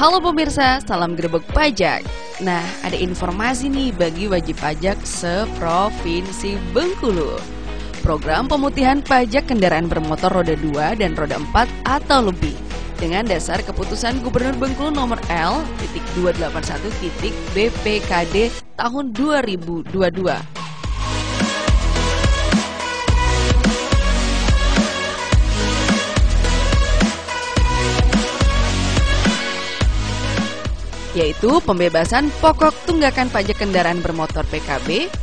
Halo pemirsa, salam Grebek Pajak. Nah, ada informasi nih bagi wajib pajak seprovinsi Bengkulu. Program pemutihan pajak kendaraan bermotor roda 2 dan roda 4 atau lebih dengan dasar keputusan Gubernur Bengkulu nomor L.281.BPKD tahun 2022. Yaitu pembebasan pokok tunggakan pajak kendaraan bermotor PKB,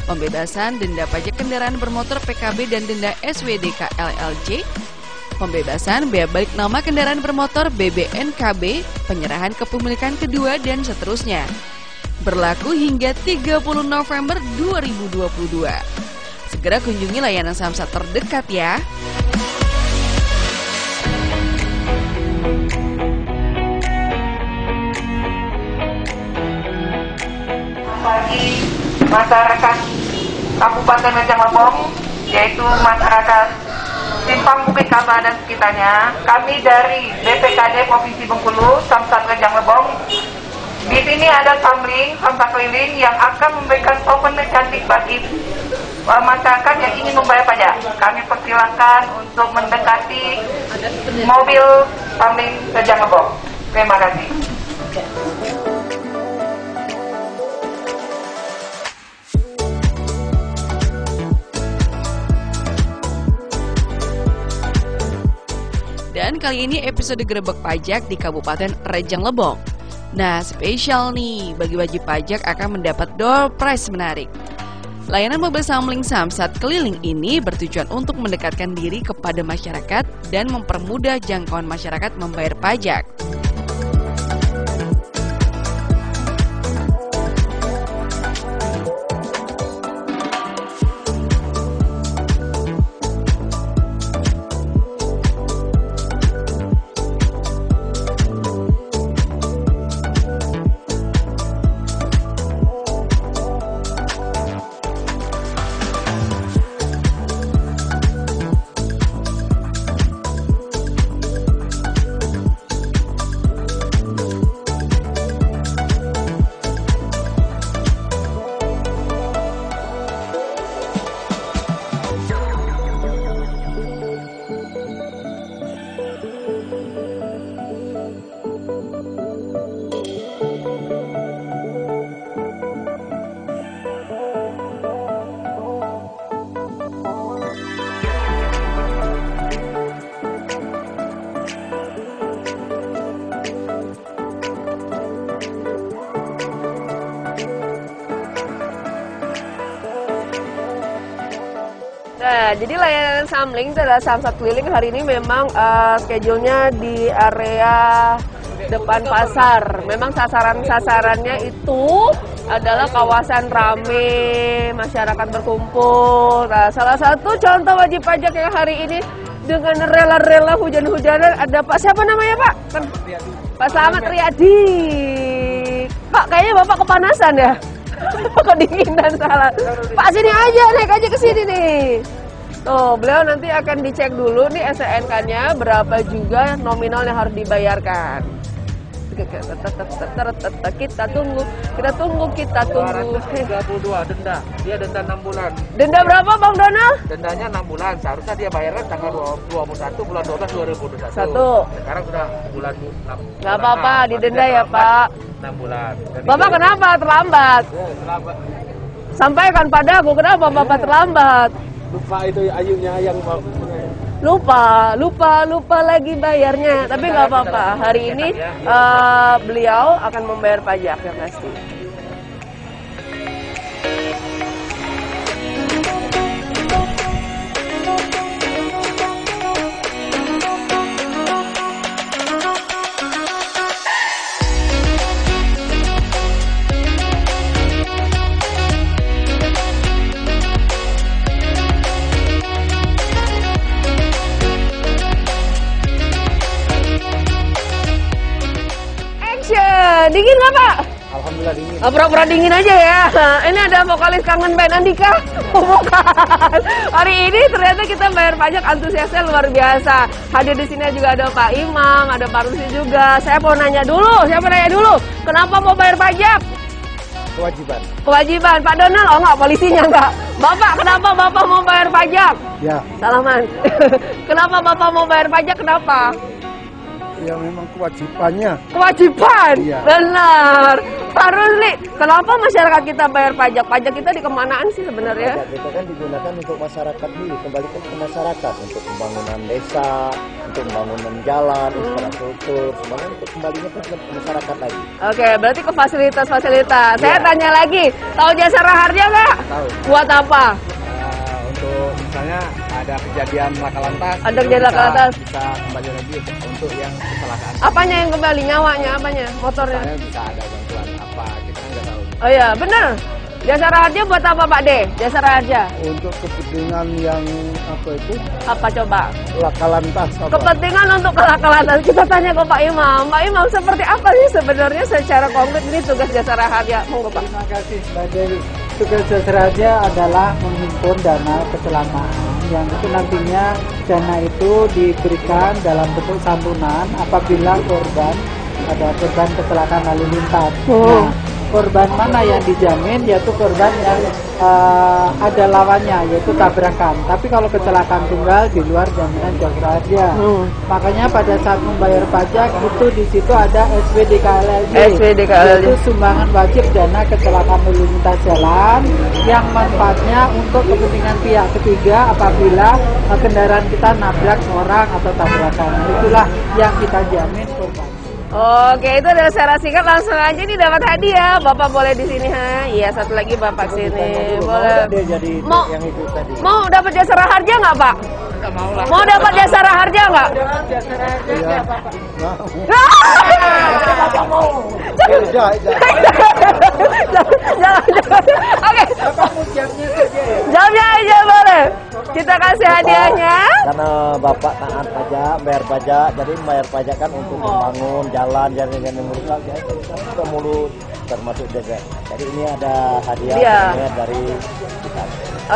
pembebasan denda pajak kendaraan bermotor PKB dan denda SWDK LLJ, pembebasan bea balik nama kendaraan bermotor BBNKB, penyerahan kepemilikan kedua, dan seterusnya. Berlaku hingga 30 November 2022. Segera kunjungi layanan Samsat terdekat ya. Bagi masyarakat Kabupaten Rejang Lebong, yaitu masyarakat Simpang Bukit Kaba dan sekitarnya, kami dari BPKD Provinsi Bengkulu, Samsat Rejang Lebong, di sini ada samsat keliling yang akan memberikan souvenir cantik bagi masyarakat yang ingin membayar pajak. Kami persilakan untuk mendekati mobil samling Rejang Lebong. Terima kasih. Dan kali ini episode Grebek Pajak di Kabupaten Rejang Lebong. Nah, spesial nih, bagi wajib pajak akan mendapat door prize menarik. Layanan mobil samling Samsat keliling ini bertujuan untuk mendekatkan diri kepada masyarakat dan mempermudah jangkauan masyarakat membayar pajak. Nah, jadi layanan samling itu adalah Samsat keliling hari ini memang schedule-nya di area depan pasar. Memang sasarannya itu adalah kawasan rame, masyarakat berkumpul. Nah, salah satu contoh wajib pajak yang hari ini dengan rela-rela hujan-hujanan ada Pak, siapa namanya Pak? Pak Selamat Riyadi. Pak, kayaknya Bapak kepanasan ya? Kedinginan salah. Pak, sini aja, naik aja ke sini nih. Tuh, beliau nanti akan dicek dulu nih STNK-nya berapa juga nominal yang harus dibayarkan. Kita tunggu. 232 denda. Dia denda 6 bulan. Denda berapa Bang Donald? Dendanya 6 bulan. Seharusnya dia bayarnya tanggal 21 bulan 12 2021. Sekarang sudah bulan 6. Nggak apa-apa, didenda ya Pak. 6 bulan. Dan Bapak kenapa terlambat? Terlambat. Sampaikan padaku kenapa Bapak terlambat? Lupa itu ayunya yang Lupa lagi bayarnya. Tapi nggak apa-apa. Hari ini beliau akan membayar pajak yang pasti. Dingin nggak Pak? Alhamdulillah. pura-pura dingin. Pura-pura dingin aja ya. Ini ada vokalis Kangen Band Andika. Bukan. Hari ini ternyata kita bayar pajak antusiasnya luar biasa. Hadir di sini juga ada Pak Imam, ada Pak Rusi juga. Saya mau nanya dulu, kenapa mau bayar pajak? Kewajiban. Pak Donald, oh enggak, polisinya enggak. Bapak, kenapa Bapak mau bayar pajak? Ya. Salaman. Kenapa Bapak mau bayar pajak, kenapa? Ya memang kewajibannya. Kewajiban? Iya. Benar. Pak Rusli, kenapa masyarakat kita bayar pajak? Pajak kita dikemanaan sih sebenarnya? Pajak kita kan digunakan untuk masyarakat dulu, kembalikan ke masyarakat untuk pembangunan desa, untuk pembangunan jalan, infrastruktur, semuanya untuk kembalinya ke masyarakat lagi. Oke, berarti ke fasilitas-fasilitas. Saya tanya lagi, tahu jasa raharja nggak? Tahu. Buat apa? Untuk misalnya ada kejadian laka lantas. Ada kejadian laka lantas. Bisa kembali lagi untuk yang kecelakaan. Apanya yang kembali? Nyawanya apanya? Motornya? Misalnya bisa ada bantuan apa, kita kan nggak tahu. Oh iya, bener. Jasa raharja buat apa Pak De? Jasa raharja? Untuk kepentingan yang apa itu? Apa coba? Laka lantas. Kepentingan untuk laka lantas. Kita tanya ke Pak Imam. Pak Imam, seperti apa sih sebenarnya secara konkret ini tugas jasa raharja? Monggo Pak. Terima kasih Mbak Dewi. Tugas jasa raharja adalah menghimpun dana kecelakaan yang itu nantinya dana itu diberikan dalam bentuk santunan apabila ada korban kecelakaan lalu lintas. Nah, korban mana yang dijamin yaitu korban yang ada lawannya yaitu tabrakan. Tapi kalau kecelakaan tunggal di luar jaminan jasa raharja. Makanya pada saat membayar pajak itu di situ ada SWDKLLJ. Yaitu sumbangan wajib dana kecelakaan lalu lintas jalan yang manfaatnya untuk kepentingan pihak ketiga apabila kendaraan kita nabrak orang atau tabrakan. Itulah yang kita jamin korban. Oke, itu adalah secara singkat, langsung aja nih dapat hadiah. Bapak boleh di sini, ha? Iya, satu lagi Bapak sini. Boleh. Dia jadi Mau yang itu tadi. Mau dapat jasa raharja nggak, Pak? Nggak mau lah. Mau dapat jasa raharja nggak? Jangan. Oke. Jamnya aja boleh. Kita kasih hadiahnya. Karena Bapak taat pajak, bayar pajak, jadi bayar pajak kan untuk membangun jalan yang merusak, ya kita mulut termasuk desa. Jadi ini ada hadiah dari kita.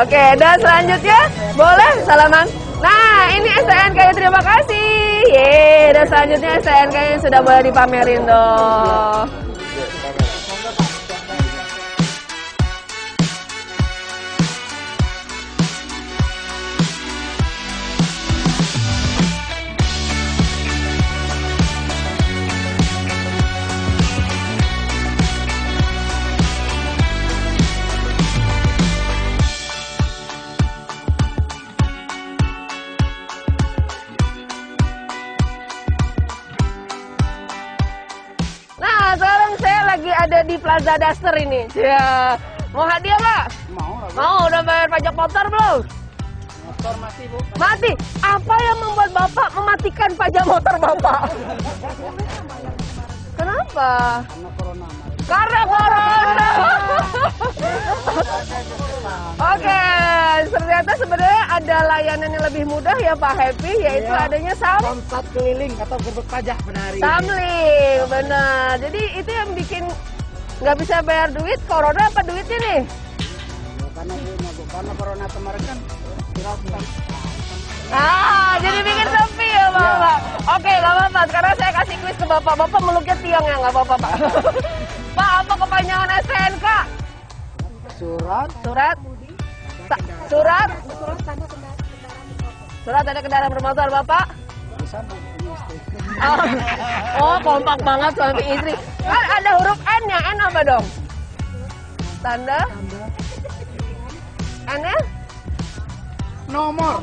Oke, dan selanjutnya boleh salaman. Nah, ini STNK, terima kasih. Dan selanjutnya STNK yang sudah boleh dipamerin dong. Ada di Plaza Duster ini. Ya, mau hadiah nggak? Mau. Udah bayar pajak motor belum? Motor masih, Bu. Mati. Apa yang membuat Bapak mematikan pajak motor Bapak? Kenapa? Karena corona. Oke, ternyata sebenarnya ada layanan yang lebih mudah ya Pak Happy, yaitu adanya samsat keliling atau gerbek pajak benar ini. Samling, benar. Jadi itu yang bikin nggak bisa bayar duit, corona apa duitnya nih? Karena corona kemarin kan viral. Jadi bikin sepi ya Bapak. Oke, nggak apa-apa. Sekarang saya kasih kuis ke Bapak. Bapak meluknya tiang ya, nggak apa-apa Pak. Pak, apa kepanjangan STNK? Surat ada kendaraan bermotor Bapak? Oh, kompak banget suami istri. Kan ada huruf N-nya. N apa dong? Tanda? N-nya? Nomor.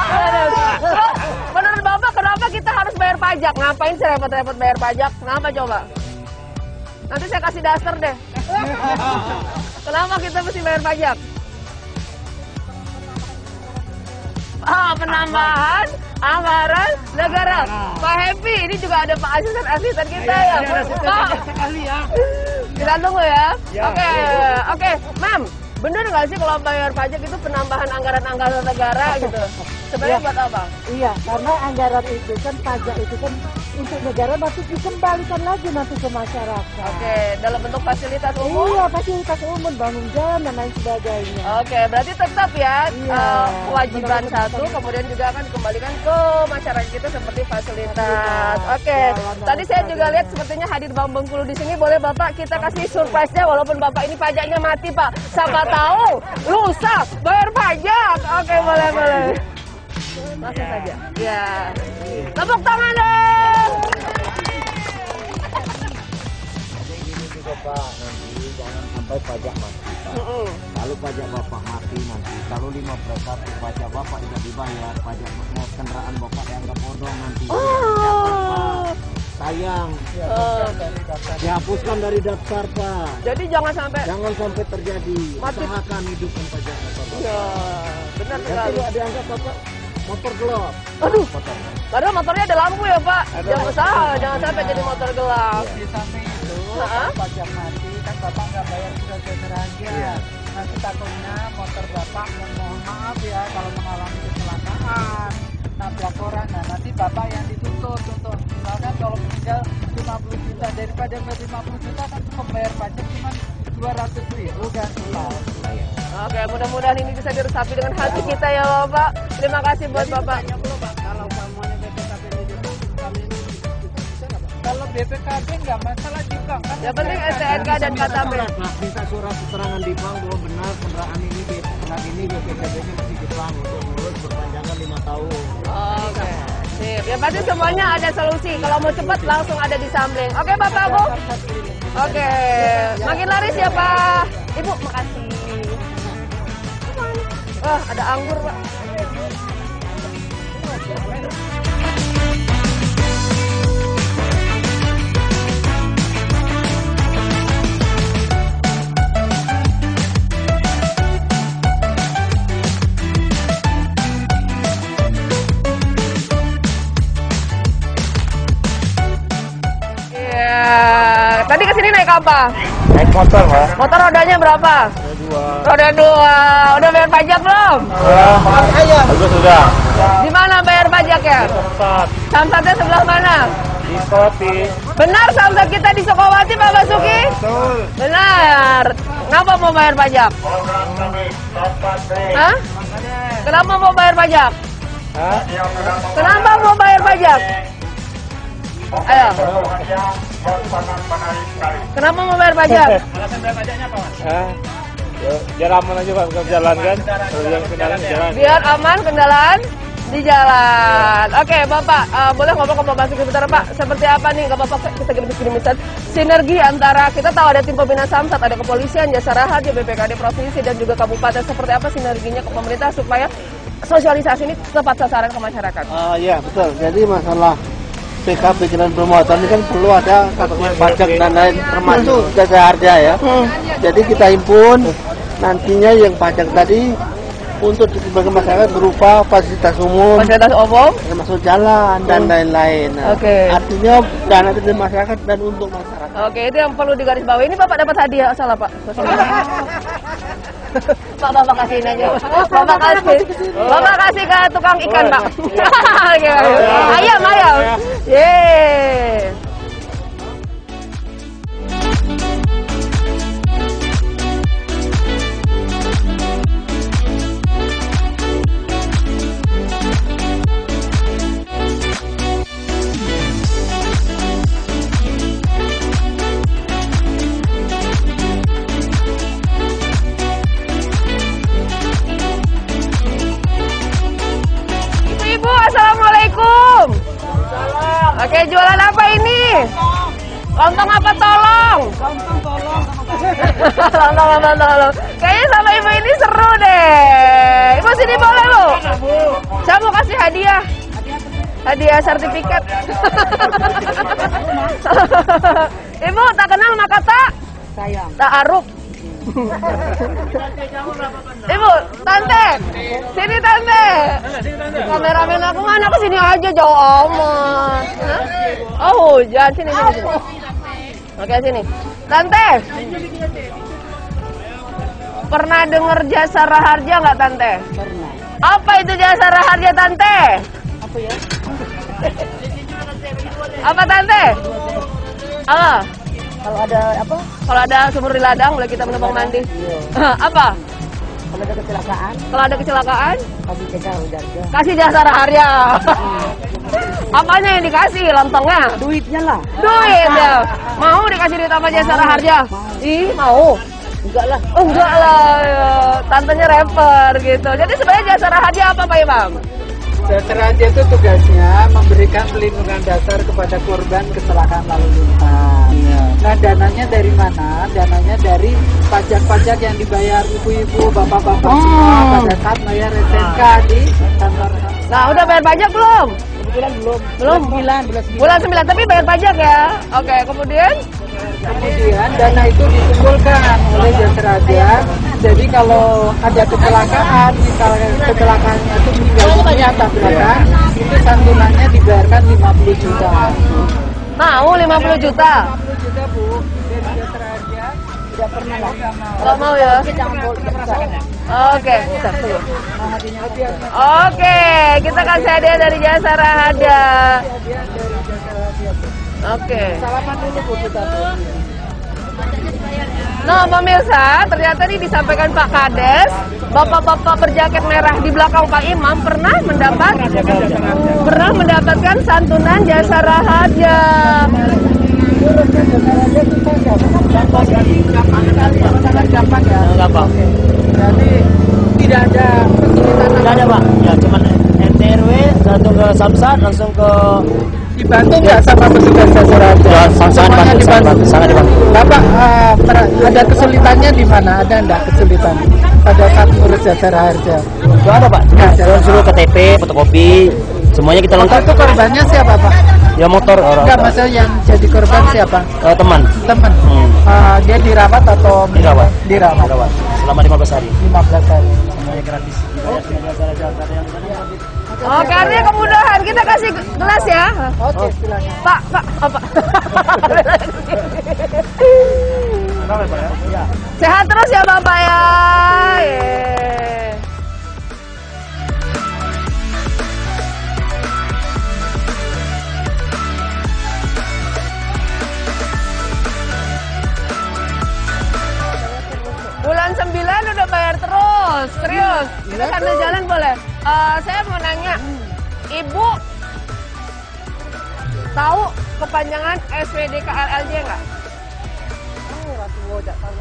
Terus, menurut Bapak kenapa kita harus bayar pajak? Ngapain sih repot-repot bayar pajak? Kenapa coba? Nanti saya kasih daster deh. Kenapa kita mesti bayar pajak? Penambahan anggaran negara. Pak Happy, ini juga ada Pak asisten kita ya. Kita tunggu ya. Oke, Ma'am. Bener nggak sih kalau bayar pajak itu penambahan anggaran negara gitu? Sebenarnya buat apa? Iya, karena anggaran itu kan pajak itu kan untuk negara nanti dikembalikan lagi nanti ke masyarakat. Oke, dalam bentuk fasilitas umum? Iya, fasilitas umum, bangun jalan dan lain sebagainya. Oke, berarti tetap ya kewajiban satu, kemudian juga akan dikembalikan ke masyarakat kita seperti fasilitas. Oke, tadi saya juga lihat sepertinya hadir Bang Bengkulu di sini. Boleh Bapak kita kasih surprise-nya, walaupun Bapak ini pajaknya mati Pak. Siapa tahu lusa bayar pajak. Oke, boleh. Langsung saja. Ya. Tepuk tangan dong. Bapak nanti jangan sampai pajak mati Pak. Kalau pajak Bapak mati nanti, kalau 5% pajak Bapak tidak dibayar, pajak kendaraan Bapak dianggap bodong nanti. Pak, sayang. Dihapuskan dari daftar Pak. Jadi jangan sampai terjadi. Mati. Usahakan hidupkan pajak Bapak. Ya, benar sekali. Nanti dianggap Bapak motor gelap. Aduh, padahal motornya ada lampu ya Pak. Jangan sampai jadi motor gelap. Di samping itu, pajak mati kan Bapak nggak bayar surat berharga. Nanti takutnya motor Bapak, mohon maaf ya kalau mengalami kecelakaan, nabrak orang. Nah nanti Bapak yang dituntut untuk misalkan kalau meninggal 50 juta, daripada 50 juta kan membayar pajak cuma 200.000 kan. Oke, mudah-mudahan ini bisa diresapi dengan hati kita ya Bapak. Terima kasih buat Bapak. Kalau semuanya BPKB kalau BPKB nggak masalah di bank kan. Yang penting STNK dan KTP. Minta surat keterangan di bank bahwa benar kendaraan ini BPKB-nya masih di bank untuk mengurus perpanjangan 5 tahun. Oke. Sip. Ya pasti semuanya ada solusi. Kalau mau cepat langsung ada di Samling. Oke Bapak Bu. Oke. Makin laris ya Pak. Ibu makasih. Wah, ada anggur, Pak. Iya. Tadi kesini naik apa? Naik motor, Pak. Motor rodanya berapa? Roda 2. Udah bayar pajak belum? Bagus sudah. Di mana bayar pajaknya? Samsatnya sebelah mana? Di Sukowati. Benar samsat kita di Sukowati Pak Basuki? Betul. Benar. Kenapa mau bayar pajak? Hah? Kenapa mau bayar pajak? Hah? Kenapa mau bayar pajak? Ayo. Kenapa mau bayar pajak? Alasan bayar pajaknya apa, Mas? Biar aman aja Pak, jalan kan. Kalau yang kendaraan jalan. Biar aman kendaraan di jalan. Oke, Bapak, boleh ngomong ke Pak Basuki sebentar, Pak? Seperti apa nih, nggak apa-apa kita gini-gini sinergi antara, kita tahu ada tim pembina Samsat, ada kepolisian, jasa raharja, BPKD provinsi, dan juga kabupaten. Seperti apa sinerginya ke pemerintah supaya sosialisasi ini tepat sasaran ke masyarakat? Iya, betul. Jadi masalah PKB dan bermotor ini kan perlu ada pajak dan lain termasuk jasa harja ya. Jadi kita himpun nantinya yang pajak tadi untuk bagi masyarakat berupa fasilitas umum, termasuk jalan dan lain-lain. Oke. Artinya dana dari masyarakat dan untuk masyarakat. Oke, itu yang perlu digarisbawahi. Ini Bapak dapat hadiah, salah Pak? Bapak kasihin aja. Bapak kasih ke tukang ikan Pak. Ayam. Yeay. Ibu, assalamualaikum. Oke, jualan apa ini? Lontong apa tolong? Lontong tolong. Lontong. Kayaknya sama ibu ini seru deh. Ibu sini boleh lo. Saya mau kasih hadiah. Hadiah sertifikat. Ibu tak kenal maka tak? Sayang. Tak aruf. Ibu, tante, sini tante. Kameramen aku mana kesini aja jauh amat. Hah? Oh hujan, sini. Oke sini, tante. Pernah dengar jasa raharja nggak tante? Pernah. Apa itu jasa raharja tante? Apa ya? Apa Tante? Apa? Kalau ada apa? Kalau ada sumur di ladang boleh kita menumpang mandi. Apa? Kalau ada kecelakaan, Kalau ada kecelakaan, kasih jasa harga. kasih jasara harga. Apanya yang dikasih? Lontongnya? Duitnya lah. Duit ya. Mau dikasih duit sama jasara harga? Ih, mau. Enggak lah. Oh, enggak lah. Ya. Tantenya rapper gitu. Jadi sebenarnya jasara harga apa Pak Imam? Jasara harja itu tugasnya memberikan pelindungan dasar kepada korban kecelakaan lalu lintas. Nah, dananya dari mana? Dananya dari pajak-pajak yang dibayar ibu-ibu, bapak-bapak semua pada saat bayar SNK di kantor. Nah, udah bayar pajak belum? Kebetulan belum. Belum. Bulan 9, tapi bayar pajak ya. Oke, kemudian Kemudian dana itu dikumpulkan oleh jasara harja. Jadi kalau ada kecelakaan, misalnya kecelakaannya itu meninggal dunia tabrakan, itu santunannya dibayarkan 50 juta. mau 50 juta. 50 juta Bu, dari jasara harja tidak pernah lah. Nggak mau ya? Oke. Oke, kita kasih hadiah dari jasara harja. Oke. Salaman dulu Bu kita. Nah, pemirsa, ternyata ini disampaikan Pak Kades, bapak-bapak berjaket merah di belakang Pak Imam pernah mendapatkan santunan jasara harja. Sangat gampang ya. Gampang. Jadi tidak ada kesulitan. Tidak ada Pak, ya cuman RT/RW langsung ke Samsat, langsung ke Dibantu nggak sama petugas jasara harja? ya, sangat dibantu, sangat dibantu. Bapak ada kesulitannya di mana? Ada enggak kesulitan pada saat ngurus jasara harja? Enggak ada Pak, cuma suruh KTP, fotokopi, semuanya kita lengkap. Itu korbannya siapa Pak? Ya motor orang. Enggak, maksudnya yang jadi korban siapa? Teman. Teman. Dia dirawat atau Dirawat. Dirawat. Selama 15 hari. 15 hari. Semuanya gratis. Oke, artinya kemudahan. Kita kasih gelas ya. Oke, silakan. Pak, apa? Sehat terus ya Bapak ya. Yeay. Bulan 9 udah bayar terus, serius. Kita sambil jalan boleh? Saya mau nanya, Ibu tahu kepanjangan SWD KLLJ nggak?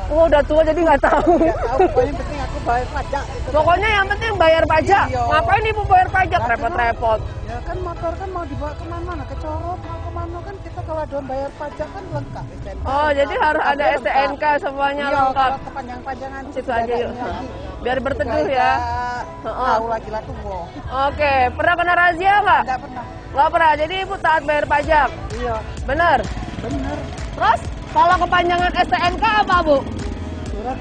Oh, udah tua jadi nggak tahu. Pokoknya penting aku bayar pajak. Pokoknya yang penting bayar pajak. Iya. Ngapain Ibu bayar pajak? Repot-repot. Ya kan motor kan mau dibawa kemana-mana, ke Corop, mau kemana kan kita kalau ada bayar pajak kan lengkap. STNK. Oh, jadi harus ada STNK semuanya Iya, lengkap. kalau kepanjang-panjangan Situ aja yuk. Biar berteduh ya. Tahu lagi lah tuh. Oke, pernah kena razia nggak? Enggak pernah. Nggak pernah. Jadi Ibu taat bayar pajak. Iya, Bener? bener. Terus kalau kepanjangan STNK apa Bu? Surat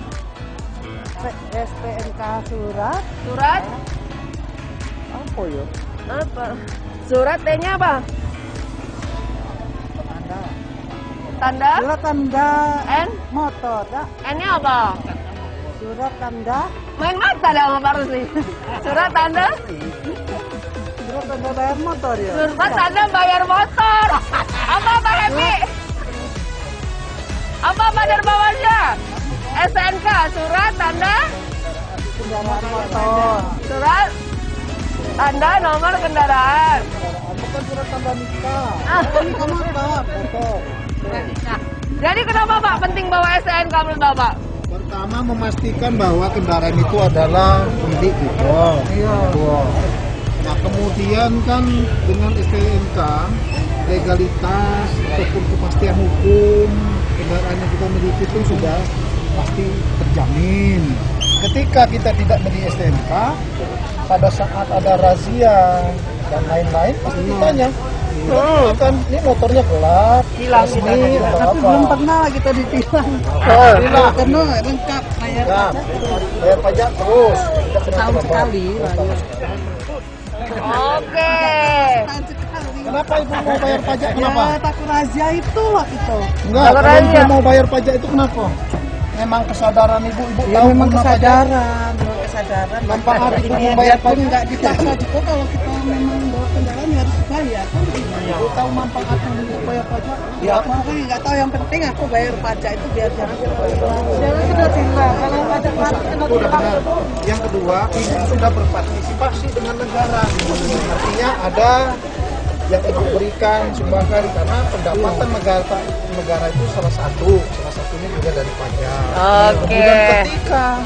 STNK surat Surat apa ya? apa? Surat T-nya apa? Tanda? Surat tanda N? motor, ya. N-nya apa? Surat tanda, Main mata dah sama Pak Rusli. Surat tanda? surat tanda bayar motor ya. Surat tanda bayar motor. Apa Pak Happy? Apa dari bawahnya? SNK, surat tanda? Kendaraan motor. Surat tanda nomor kendaraan. Bukan surat tanda nikah. Ini ke motor. Motor. Jadi kenapa Pak penting bawa SNK menurut Bapak? Pertama memastikan bahwa kendaraan itu adalah milik kita. Iya. Nah kemudian kan dengan STNK legalitas ataupun kepastian hukum kendaraan yang kita miliki itu sudah pasti terjamin. Ketika kita tidak miliki STNK, pada saat ada razia dan lain-lain pasti ditanya. Kan ini motornya gelap, Hilang. ini Tapi belum pernah kita ditilang. Hilang. Karena lengkap bayar Nah, bayar pajak terus. Tidak kena tahun tambah. sekali. Oke. Kenapa ibu mau bayar pajak? Kenapa? Ya, takut razia itu lah itu. Enggak, Kalau kalau razia. ibu mau bayar pajak itu kenapa? Memang kesadaran ibu Ya, tahu memang guna pajak. kesadaran, kesadaran. Tanpa hati ibu Biar bayar pun pajak. nggak dipaksa juga kalau kita memang bawa kendaraan ya harus bayar. Kan? Ibu tahu manfaatnya untuk bayar pajak? Ya aku nggak tahu, yang penting aku bayar pajak itu biar jangan kena tilang. Kalau pajak kena tilang. Yang kedua, ibu sudah berpartisipasi dengan negara. Artinya ada yang ibu berikan sumbangkan karena pendapatan negara itu salah satunya juga dari pajak. Kemudian ketika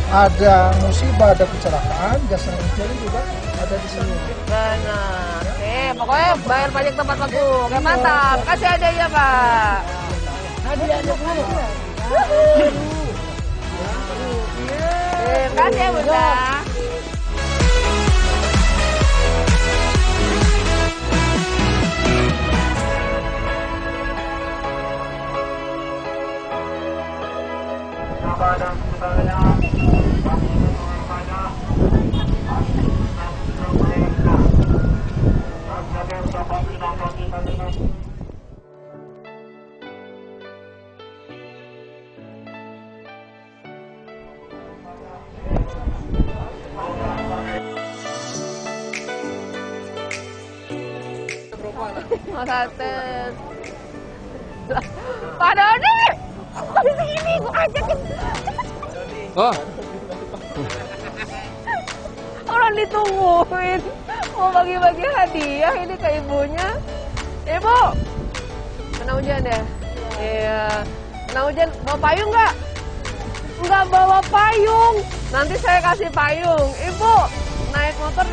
ada musibah, ada kecelakaan, jasa raharja juga ada di sini. Benar. Oke, pokoknya bayar pajak tepat waktu. Oke, mantap. Kasih hadiahnya, Pak. Hadiahnya dulu. Terima kasih ya, Bunda. Pak Dodi, di sini gua ajakin. Oh, Orang ditungguin, mau bagi-bagi hadiah ini ke ibunya. Ibu, kena hujan ya? Iya, kena hujan. Bawa payung nggak? Nggak bawa payung. Nanti saya kasih payung. Ibu, naik motor,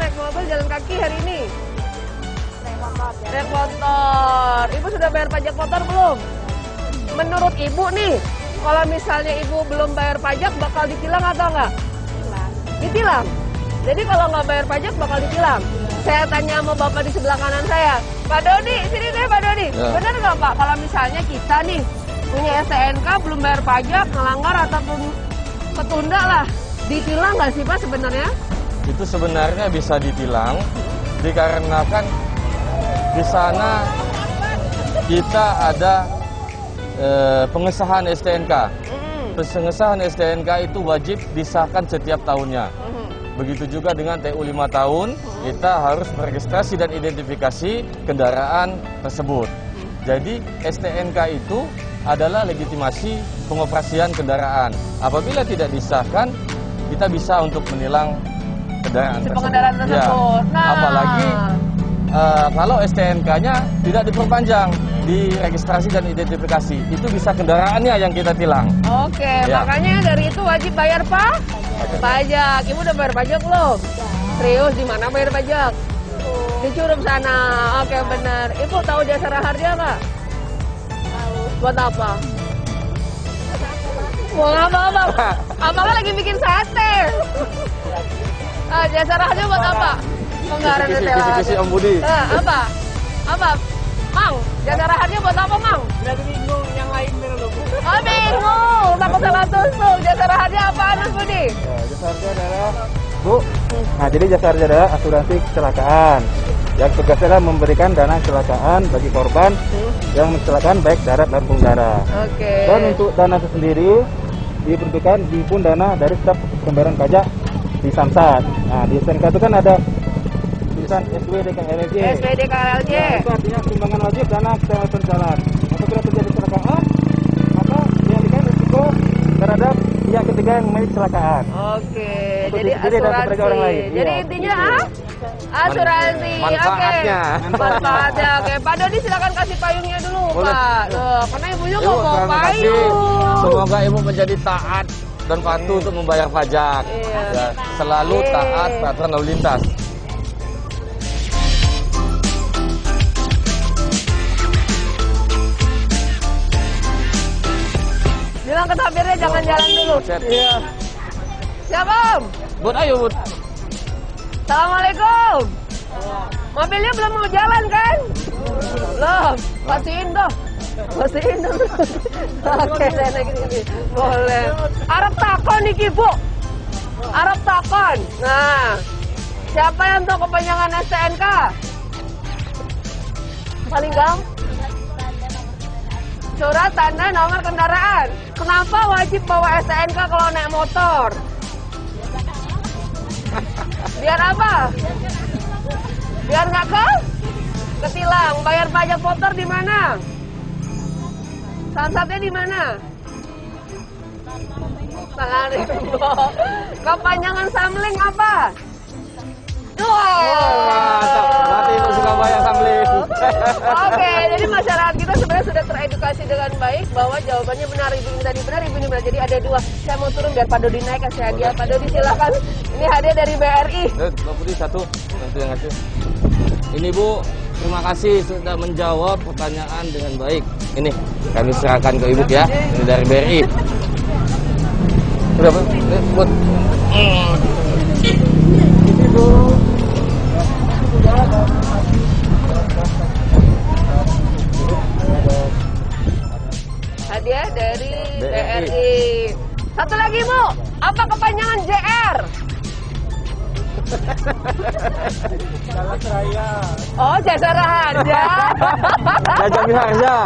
jalan kaki hari ini. Naik motor. Ibu sudah bayar pajak motor belum? Menurut ibu nih, kalau misalnya ibu belum bayar pajak bakal ditilang atau enggak? Ditilang. Jadi kalau nggak bayar pajak bakal ditilang. Saya tanya sama bapak di sebelah kanan saya, Pak Dodi, sini deh Pak Dodi. Ya. Benar nggak Pak, kalau misalnya kita nih punya STNK belum bayar pajak, melanggar ataupun ketunda lah, ditilang nggak sih Pak sebenarnya? Itu sebenarnya bisa ditilang, dikarenakan di sana kita ada pengesahan STNK. Pengesahan STNK itu wajib disahkan setiap tahunnya. Begitu juga dengan TU 5 tahun, kita harus meregistrasi dan identifikasi kendaraan tersebut. Jadi STNK itu adalah legitimasi pengoperasian kendaraan. Apabila tidak disahkan, kita bisa untuk menilang kendaraan tersebut. Ya, apalagi kalau STNK-nya tidak diperpanjang, diregistrasi dan identifikasi, itu bisa kendaraannya yang kita tilang. Oke, ya. Makanya dari itu wajib bayar pajak. Ibu udah bayar pajak belum? Serius, di mana bayar pajak? Di Curup sana. Oke, benar. Ibu tahu jasa raharja nggak? Tahu. Buat apa? Buat apa? Abangnya lagi bikin sate. Jasa raharja buat apa? Penggaran kisi-kisi Om Budi. Apa? Mang, jasa raharja buat apa, Mang? Udah bingung, yang lain dulu. Oh, bingung. Takut salah tusuk. Jasa raharja apaan, Mas Budi? Ya, jasa raharja adalah, Bu, nah jadi jasa raharja adalah asuransi kecelakaan. Yang tugasnya adalah memberikan dana kecelakaan bagi korban yang kecelakaan baik darat dan udara. Oke. Dan untuk dana itu sendiri diperuntukkan dihimpun dana dari setiap pembayaran pajak di Samsat. Nah, di STNK itu kan ada tulisan SWDKLJ. SWDKLJ. Nah, itu artinya sumbangan wajib dana keselamatan jalan. Apabila terjadi kecelakaan, maka dialihkan risiko terhadap pihak ketiga yang memiliki kecelakaan. Oke, jadi asuransi. Orang lain. Jadi intinya asuransi. Manfaatnya. Manfaatnya. Oke, Pak Dodi silakan kasih payungnya dulu, boleh. Pak. Loh, karena ibunya nggak mau payung. Semoga ibu menjadi taat dan patuh untuk membayar pajak. Iya. Ya, selalu taat peraturan lalu lintas. Bilang ke tapirnya jangan jalan dulu. Iya. Siapa, Om? Bud, ayo Bud. Assalamualaikum. Mobilnya belum mau jalan kan? Belum. Pastiin dong. Oke, saya naik ini. Boleh. Arab takon nih, Bu. Arab takon. Nah, siapa yang tahu kepanjangan STNK? Paling gampang. Surat tanda nomor kendaraan. Kenapa wajib bawa STNK kalau naik motor? Biar apa? Biar nggak ketilang. Bayar pajak motor di mana? Samsatnya di mana? Samarinda. Kepanjangan Samling apa? Nanti Ibu Surabaya Samling. Oke, jadi masyarakat kita sebenarnya sudah teredukasi dengan baik bahwa jawabannya benar, Ibu ini tadi benar, Ibu ini benar. Jadi ada dua. Saya mau turun biar Pak Dodi naik kasih hadiah. Pak Dodi silakan. Ini hadiah dari BRI. Mbak Putri satu, nanti yang ngasih. Ini Bu, terima kasih sudah menjawab pertanyaan dengan baik. Ini kami serahkan ke Ibu ya. Ini dari BRI. Berapa? Buat. Ini Bu. Hadiah dari BRI. Satu lagi Bu, apa kepanjangan JR? Jalasraya. Oh, Jasara Harja. Jajak Miharja.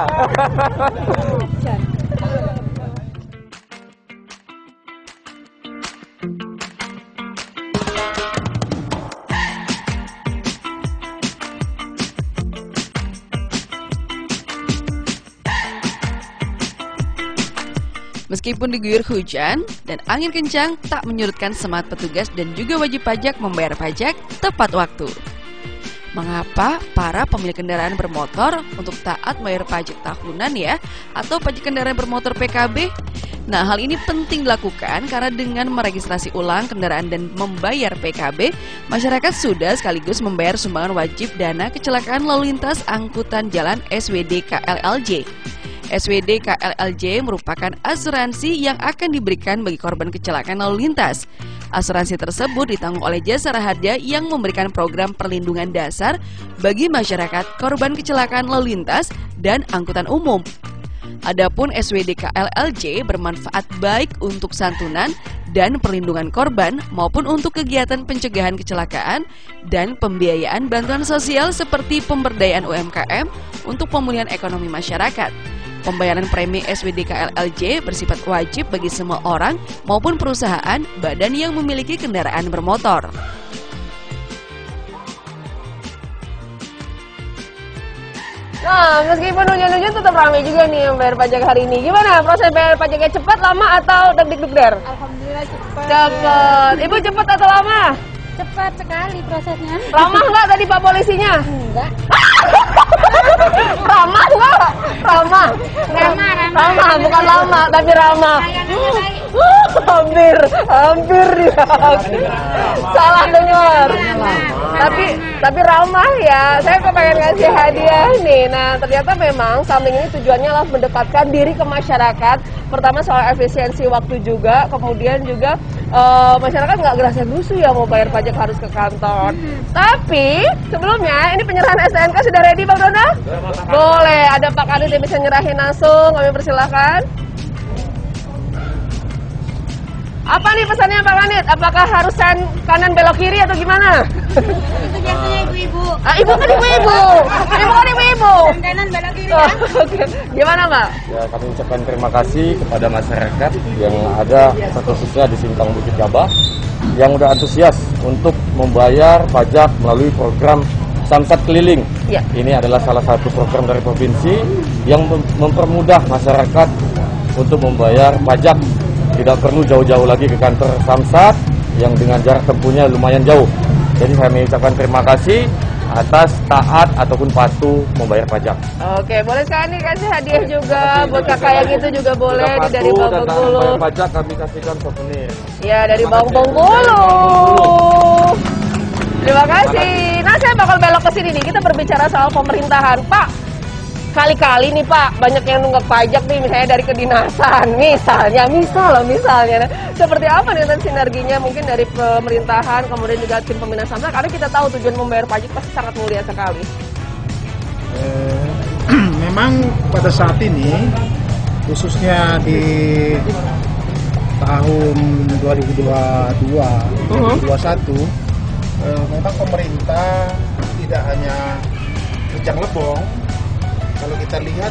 Meskipun diguyur hujan dan angin kencang, tak menyurutkan semangat petugas dan juga wajib pajak membayar pajak tepat waktu. Mengapa para pemilik kendaraan bermotor untuk taat membayar pajak tahunan ya, atau pajak kendaraan bermotor PKB? Nah, hal ini penting dilakukan karena dengan meregistrasi ulang kendaraan dan membayar PKB, masyarakat sudah sekaligus membayar sumbangan wajib dana kecelakaan lalu lintas angkutan jalan SWD KLLJ. SWD KLLJ merupakan asuransi yang akan diberikan bagi korban kecelakaan lalu lintas. Asuransi tersebut ditanggung oleh Jasara Harja yang memberikan program perlindungan dasar bagi masyarakat korban kecelakaan lalu lintas dan angkutan umum. Adapun SWD KLLJ bermanfaat baik untuk santunan dan perlindungan korban maupun untuk kegiatan pencegahan kecelakaan dan pembiayaan bantuan sosial seperti pemberdayaan UMKM untuk pemulihan ekonomi masyarakat. Pembayaran premi SWD KLLJ bersifat wajib bagi semua orang maupun perusahaan badan yang memiliki kendaraan bermotor. Nah, meskipun hujan-hujan tetap ramai juga nih yang bayar pajak hari ini. Gimana proses bayar pajaknya, cepat, lama, atau deg-deg-der? Alhamdulillah cepat. Cepat. Ibu cepat atau lama? Cepat sekali prosesnya. Ramah nggak tadi Pak polisinya? Enggak. Ramah nggak? Ramah. Ramah, bukan lama, tapi ramah. Hampir dia. Salah dengar. Tapi ramah ya. Saya pengen ngasih hadiah nih. Nah, ternyata memang Samling ini tujuannya adalah mendekatkan diri ke masyarakat. Pertama soal efisiensi waktu juga, kemudian juga masyarakat nggak gerasa-gerusu ya mau bayar pajak harus ke kantor. Tapi sebelumnya ini penyerahan STNK sudah ready Bang Dona? Boleh, ada Pak Kadis yang bisa nyerahin langsung, kami persilahkan. Apa nih pesannya Pak Kanit? Apakah harus kanan belok kiri atau gimana? Itu biasanya ibu-ibu. Ibu kan ibu-ibu. Ibu kan ibu-ibu. Kanan belok kiri ya. Oke. Gimana Mbak? Ya, kami ucapkan terima kasih kepada masyarakat yang ada khususnya di Simpang Bukit Gabah yang udah antusias untuk membayar pajak melalui program Samsat Keliling. Ya. Ini adalah salah satu program dari provinsi yang mempermudah masyarakat untuk membayar pajak. Tidak perlu jauh-jauh lagi ke kantor Samsat yang dengan jarak tempuhnya lumayan jauh. Jadi kami ucapkan terima kasih atas taat ataupun patuh membayar pajak. Oke, boleh sekali nih kasih hadiah juga buat kakak yang itu juga boleh dari Bang Bengkulu. Membayar pajak kami kasihkan souvenir. Ya, dari Bang Bengkulu. Terima kasih. Nah, saya bakal belok ke sini nih. Kita berbicara soal pemerintahan, Pak. Kali-kali nih Pak, banyak yang nunggak pajak nih, misalnya dari kedinasan, misalnya. Nah, seperti apa nih sinerginya mungkin dari pemerintahan, kemudian juga tim pembinaan Samsat, karena kita tahu tujuan membayar pajak pasti sangat mulia sekali. Memang pada saat ini, khususnya di tahun 2022-2021, memang pemerintah tidak hanya Rejang Lebong. Kalau kita lihat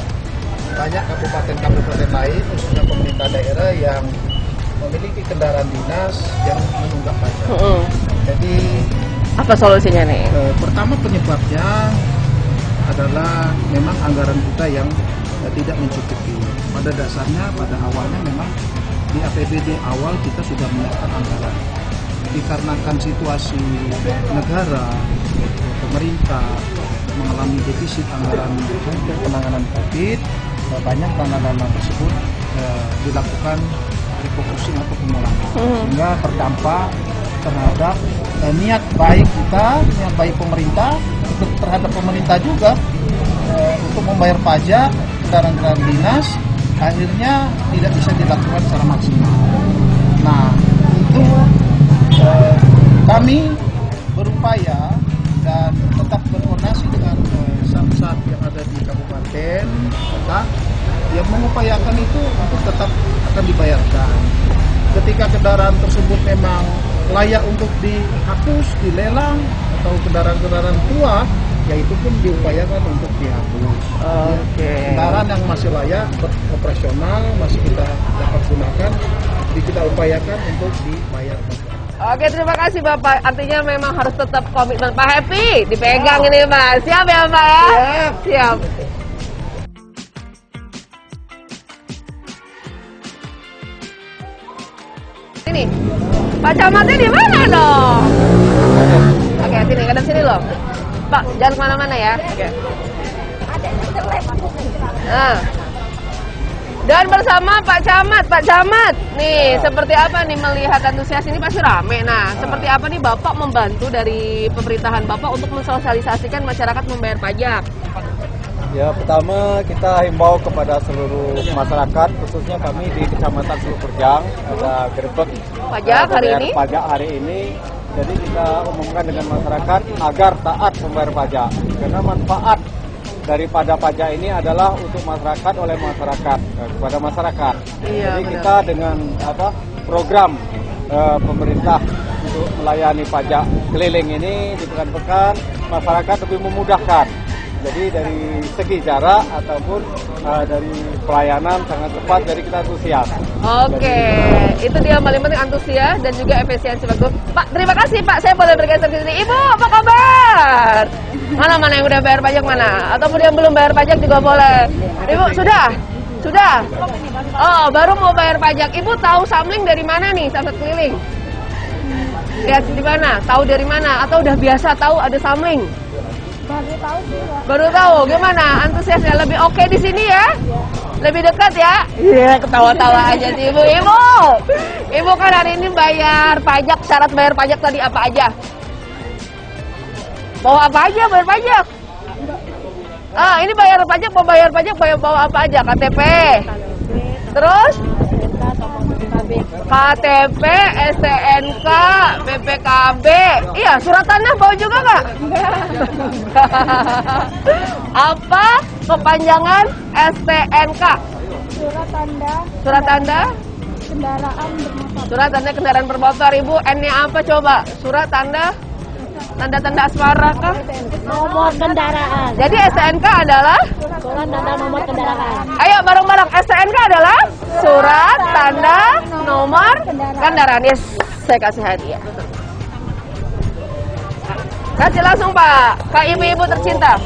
banyak kabupaten-kabupaten lain, khususnya pemerintah daerah yang memiliki kendaraan dinas yang menunggak pajak. Jadi apa solusinya nih? Pertama penyebabnya adalah memang anggaran kita yang tidak mencukupi. Pada dasarnya, pada awalnya memang di APBD awal kita sudah menyiapkan anggaran. Dikarenakan situasi negara, pemerintah mengalami defisit anggaran penanganan COVID, banyak dana-dana tersebut dilakukan refocusing atau pengurangan, sehingga berdampak terhadap niat baik kita, niat baik pemerintah, terhadap pemerintah juga untuk membayar pajak kendaraan-kendaraan dinas, akhirnya tidak bisa dilakukan secara maksimal. Nah, itu kami berupaya dan tetap berkoordinasi dengan samsat yang ada di kabupaten kota yang mengupayakan itu untuk tetap akan dibayarkan. Ketika kendaraan tersebut memang layak untuk dihapus, dilelang, atau kendaraan-kendaraan tua, yaitu pun diupayakan untuk dihapus. Kendaraan yang masih layak, operasional, masih kita dapat gunakan, kita upayakan untuk dibayar. Oke, terima kasih Bapak. Artinya memang harus tetap komitmen. Pak Happy, dipegang ini Pak. Siap ya Pak ya? Siap. Ini, Pak Camatnya di mana dong? Oke, sini, kadang sini loh. Pak, jangan kemana-mana ya. Oke. Nah. Dan bersama Pak Camat, nih seperti apa nih melihat antusias ini pasti rame. Nah, seperti apa nih Bapak membantu dari pemerintahan Bapak untuk mensosialisasikan masyarakat membayar pajak? Ya, pertama kita himbau kepada seluruh masyarakat, khususnya kami di Kecamatan Seluperjang ada gerbek pajak hari ini. Jadi kita umumkan dengan masyarakat agar taat membayar pajak, karena manfaat daripada pajak ini adalah untuk masyarakat, oleh masyarakat, kepada masyarakat. Iya, jadi kita dengan program pemerintah untuk melayani pajak keliling ini di pekan-pekan, masyarakat lebih memudahkan. Jadi dari segi jarak ataupun dari pelayanan sangat cepat, jadi kita antusias. Oke, itu dia paling penting, antusias dan juga efisiensi bagus. Pak, terima kasih Pak, saya boleh bergeser ke sini. Ibu, apa kabar? Mana yang udah bayar pajak mana? Ataupun yang belum bayar pajak juga boleh. Ibu, sudah? Oh, baru mau bayar pajak. Ibu tahu Samling dari mana nih, Samsat keliling? Lihat di mana? Tahu dari mana? Atau udah biasa tahu ada Samling? Baru tahu. Gimana antusiasnya? Lebih oke di sini ya? Lebih dekat ya? Iya, ketawa-tawa aja sih Ibu. Ibu kan hari ini bayar pajak. Syarat bayar pajak tadi apa aja? Bawa apa aja bayar pajak? Ini bayar pajak, mau bayar pajak bawa apa aja? KTP. Terus? KTP, STNK, BPKB. Iya, surat tanah bawa juga nggak? Apa kepanjangan STNK? Surat tanda kendaraan bermotor. Surat tanda kendaraan bermotor. Ibu, N-nya apa coba? Surat tanda asmara kah? Nomor kendaraan. Jadi STNK adalah surat tanda nomor kendaraan. Ayo bareng-bareng, STNK adalah surat tanda nomor kendaraan. Yes, saya kasih hadiah. Kasih langsung Pak, ke ibu-ibu tercinta.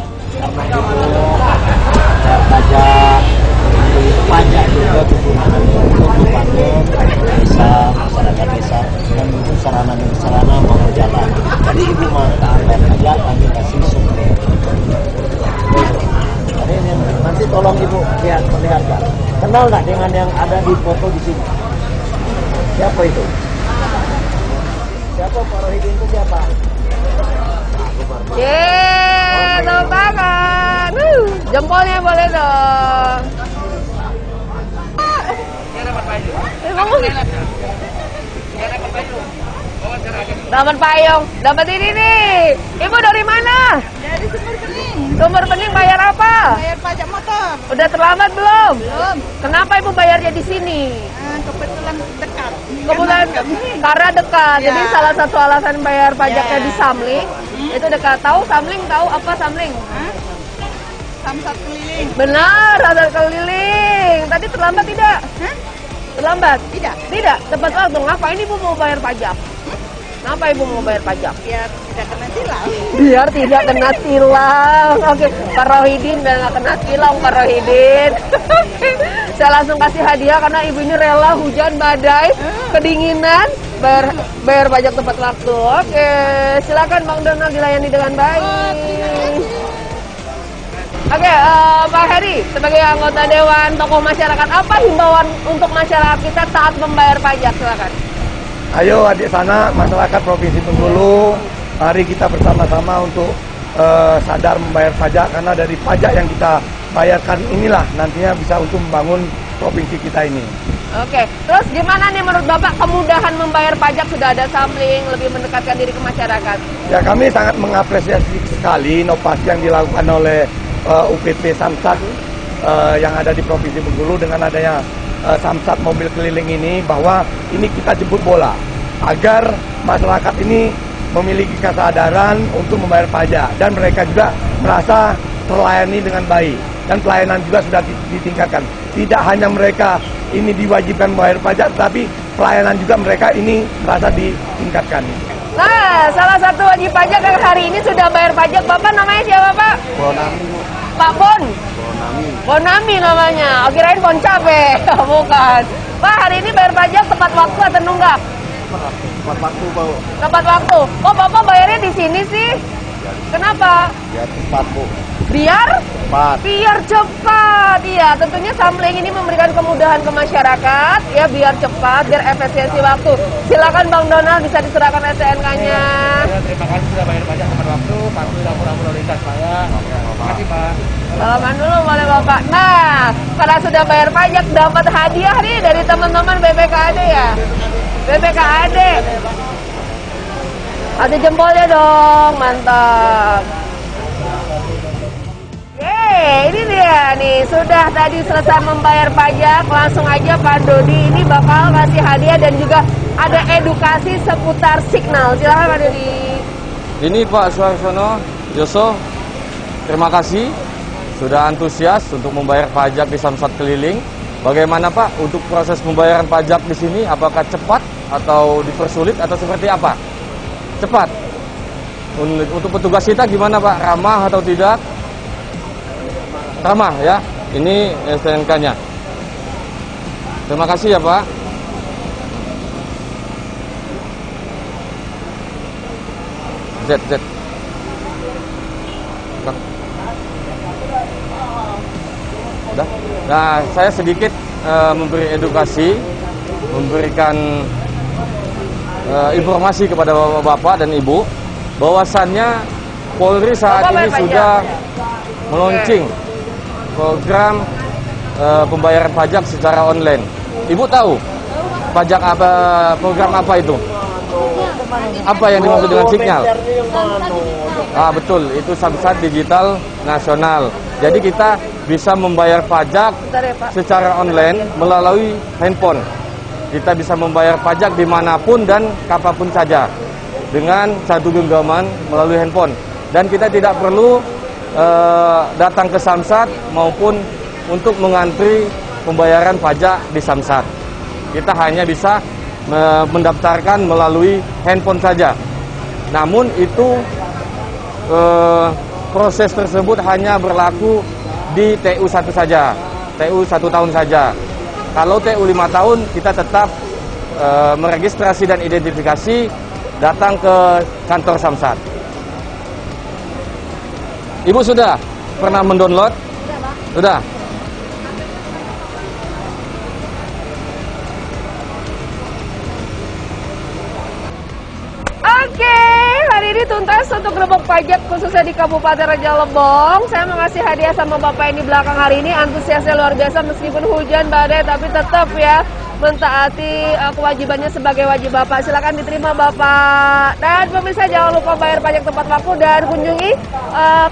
Pajak juga kegunaan untuk membangun desa, masyarakat desa, dan untuk sarana mau jalan. Jadi ibu mau bayar pajak, kami kasih support. Jadi ini nanti tolong ibu melihatkan. Kenal nggak dengan yang ada di foto di sini? Siapa itu? Siapa Pak Rohidin itu siapa? Yeay, tepuk tangan. Jempolnya boleh dong. Dapat payung, dapat ini nih. Ibu dari mana? Dari Sumber Bening. Sumber Bening, bayar apa? Bayar pajak motor. Udah terlambat belum? Belum. Kenapa ibu bayarnya di sini? Kebetulan dekat. Kebetulan karena dekat. Ya. Jadi salah satu alasan bayar pajaknya di Samling itu dekat. Tahu Samling? Tahu apa Samling? Samsat keliling. Benar, Samsat keliling. Tadi terlambat tidak? Terlambat? Tidak. Tepat waktu. Ngapain ibu mau bayar pajak? Kenapa Ibu mau bayar pajak? Biar tidak kena tilang. Biar tidak kena tilang. Oke, Pak Rohidin biar nggak kena tilang, Pak Rohidin. Oke, saya langsung kasih hadiah karena Ibu ini rela hujan, badai, kedinginan, bayar pajak tepat waktu. Oke, silakan Bang Donald dilayani dengan baik. Oke, Pak Heri, sebagai anggota Dewan Tokoh Masyarakat, apa himbauan untuk masyarakat kita saat membayar pajak? Silakan. Ayo adik sana, masyarakat Provinsi Bengkulu, mari kita bersama-sama untuk sadar membayar pajak, karena dari pajak yang kita bayarkan inilah nantinya bisa untuk membangun provinsi kita ini. Oke, terus gimana nih menurut Bapak kemudahan membayar pajak? Sudah ada sampling, lebih mendekatkan diri ke masyarakat? Ya, kami sangat mengapresiasi sekali inovasi yang dilakukan oleh UPT Samsat yang ada di Provinsi Bengkulu dengan adanya Samsat mobil keliling ini, bahwa ini kita jemput bola agar masyarakat ini memiliki kesadaran untuk membayar pajak dan mereka juga merasa terlayani dengan baik dan pelayanan juga sudah ditingkatkan. Tidak hanya mereka ini diwajibkan membayar pajak, tapi pelayanan juga mereka ini merasa ditingkatkan. Nah, salah satu wajib pajak yang hari ini sudah bayar pajak. Bapak namanya siapa, Pak? Bonami. Pak Bon? Bonami. Bonami namanya. Oh, kirain Bon Cabe. Bukan. Pak, hari ini bayar pajak tepat waktu atau nunggak? Tepat waktu, Pak. Tepat waktu. Kok Bapak bayarnya di sini sih? Kenapa? Ya tepat, Bu. Biar? Cepat. Biar cepat. Iya, tentunya sampling ini memberikan kemudahan ke masyarakat, ya, biar cepat, biar efisiensi waktu. Silakan Bang Donald, bisa diserahkan STNK-nya. Ya, terima kasih sudah bayar pajak tepat waktu, patuhi lampu-lampu lalu lintas saya. Terima kasih, Pak. Salaman dulu boleh Bapak. Nah, karena sudah bayar pajak, dapat hadiah nih dari teman-teman BPKAD ya. BPKAD. Ada jempolnya dong, mantap. Yeay, ini dia nih, sudah tadi selesai membayar pajak, langsung aja Pak Dodi ini bakal kasih hadiah dan juga ada edukasi seputar signal. Silahkan Pak Dodi. Ini Pak Suarsono, Yoso, terima kasih sudah antusias untuk membayar pajak di Samsat Keliling. Bagaimana Pak untuk proses pembayaran pajak di sini? Apakah cepat atau dipersulit atau seperti apa? Cepat. Untuk petugas kita gimana Pak? Ramah atau tidak? Ramah ya. Ini STNK-nya. Terima kasih ya Pak. Z. Udah. Nah, saya sedikit memberi edukasi, memberikan informasi kepada Bapak dan Ibu bahwasannya Polri saat ini sudah meluncing program pembayaran pajak secara online. Ibu tahu pajak apa, program apa itu? Apa yang dimaksud dengan signal? Ah, betul, itu Samsat Digital Nasional. Jadi kita bisa membayar pajak secara online melalui handphone. Kita bisa membayar pajak dimanapun dan kapanpun saja dengan satu genggaman melalui handphone. Dan kita tidak perlu datang ke Samsat maupun untuk mengantri pembayaran pajak di Samsat. Kita hanya bisa mendaftarkan melalui handphone saja. Namun itu proses tersebut hanya berlaku di TU 1 saja, TU 1 tahun saja. Kalau TU 5 tahun kita tetap meregistrasi dan identifikasi, datang ke kantor Samsat. Ibu sudah pernah mendownload? Sudah. Oke, hari ini tuntas untuk gerbong pajak khususnya di Kabupaten Raja Lebong. Saya mau ngasih hadiah sama Bapak yang di belakang hari ini. Antusiasnya luar biasa meskipun hujan badai, tapi tetap ya mentaati kewajibannya sebagai wajib Bapak. Silakan diterima Bapak. Dan pemirsa jangan lupa bayar pajak tepat waktu dan kunjungi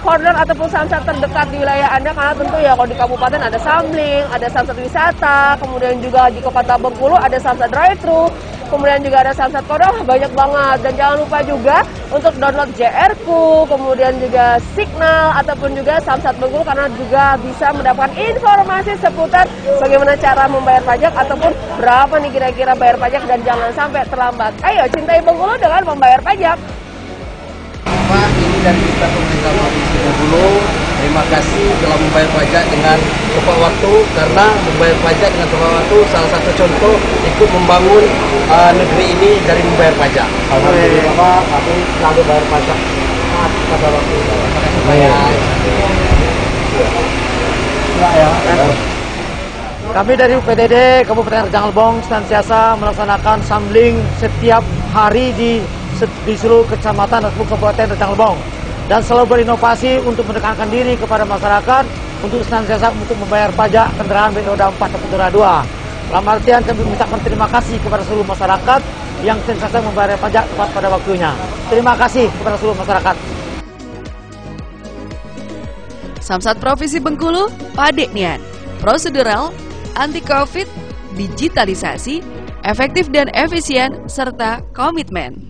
corner ataupun Samsat terdekat di wilayah Anda, karena tentu ya kalau di kabupaten ada Samling, ada Samsat wisata, kemudian juga di Kota Bengkulu ada Samsat drive-thru, kemudian juga ada Samsat Kodok, banyak banget. Dan jangan lupa juga untuk download JR-ku, kemudian juga Signal ataupun juga Samsat Bengkulu, karena juga bisa mendapatkan informasi seputar bagaimana cara membayar pajak ataupun berapa nih kira-kira bayar pajak dan jangan sampai terlambat. Ayo cintai Bengkulu dengan membayar pajak. Ini dari kita pemerintah Provinsi Bengkulu, terima kasih telah membayar pajak dengan tepat waktu, karena membayar pajak dengan tepat waktu salah satu contoh ikut membangun negeri ini dari membayar pajak. Alhamdulillah Pak, kami selalu bayar pajak pada waktu. Kami dari UPTD Kabupaten Rejang Lebong senantiasa melaksanakan samling setiap hari di seluruh kecamatan dan kabupaten Rejang Lebong, dan selalu berinovasi untuk mendekatkan diri kepada masyarakat untuk senantiasa untuk membayar pajak kendaraan baik roda 4 ataupun roda 2. Dalam artian kami mengucapkan terima kasih kepada seluruh masyarakat yang senantiasa membayar pajak tepat pada waktunya. Terima kasih kepada seluruh masyarakat. Samsat Provinsi Bengkulu, Padek Nian, prosedural, anti-COVID, digitalisasi, efektif dan efisien, serta komitmen.